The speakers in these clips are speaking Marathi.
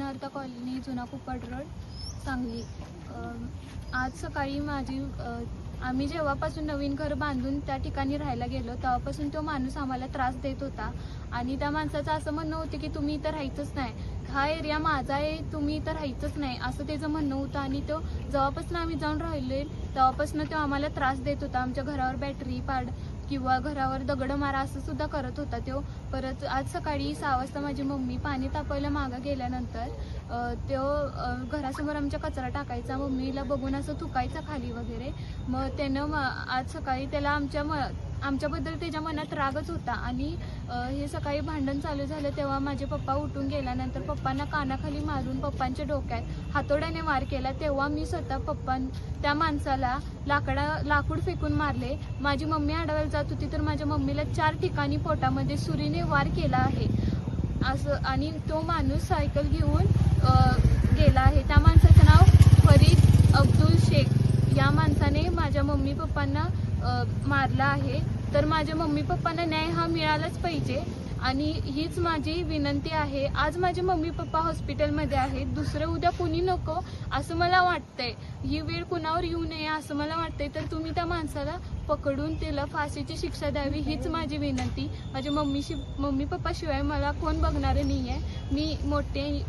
अर्थ कॉलनी, जुना कुपड रोड, सांगली। आज सकाळी आम्ही जेव्हापासून नवीन घर बांधून त्या ठिकाणी राहायला गेलो तेव्हापासून तो माणूस आम्हाला त्रास देत होता आणि त्या माणसाचं असं म्हणणं होतं की तुम्ही इथं राहायचंच नाही, हा एरिया माझा आहे, तुम्ही इथं राहायचंच नाही, असं त्याचं म्हणणं होतं। आणि तो जेव्हापासून आम्ही जाऊन राहिलोय तेव्हापासून तो आम्हाला त्रास देत होता। आमच्या घरावर बॅटरी पाड किंवा घरावर दगड मारा असं सुद्धा करत होता तो। परत आज सकाळी 6 वाजता माझी मम्मी पाणी तापवायला मागं गेल्यानंतर तो घरासमोर आमच्या कचरा टाकायचा, मम्मीला बघून असं थुकायचा खाली वगैरे। मग त्यानं आज सकाळी त्याला आमच्याबद्दल त्याच्या मनात रागच होता आणि हे सकाळी भांडण चालू झालं तेव्हा माझे पप्पा उठून गेल्यानंतर पप्पांना कानाखाली मारून पप्पांच्या डोक्यात हातोड्याने वार केला। तेव्हा मी स्वतः त्या माणसाला लाकूड फेकून मारले। माझी मम्मी अडवायला जात होती तर माझ्या मम्मीला 4 ठिकाणी पोटामध्ये सुरीने वार केला आहे असं। आणि तो माणूस सायकल घेऊन गेला आहे। त्या माणसाचं नाव फरीद अब्दुल शेख। या माणसाने माझ्या मम्मी पप्पांना मारला आहे। तर माझ्या मम्मी पप्पांना न्याय हा मिळालाच पाहिजे आणि हीच माझी विनंती आहे। आज माझे मम्मी पप्पा हॉस्पिटलमध्ये आहेत, दुसरं उद्या कुणी नको असं मला वाटतंय, ही वेळ कुणावर येऊ नये असं मला वाटतंय। तर तुम्ही त्या माणसाला पकडून त्याला फाशीची शिक्षा द्यावी हीच माझी विनंती। माझ्या मम्मी पप्पाशिवाय मला कोण बघणारे नाही आहे।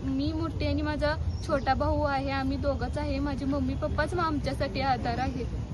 मी मोठे आणि माझा छोटा भाऊ आहे, आम्ही दोघंच आहे। माझे मम्मी पप्पाच आमच्यासाठी आधार आहेत।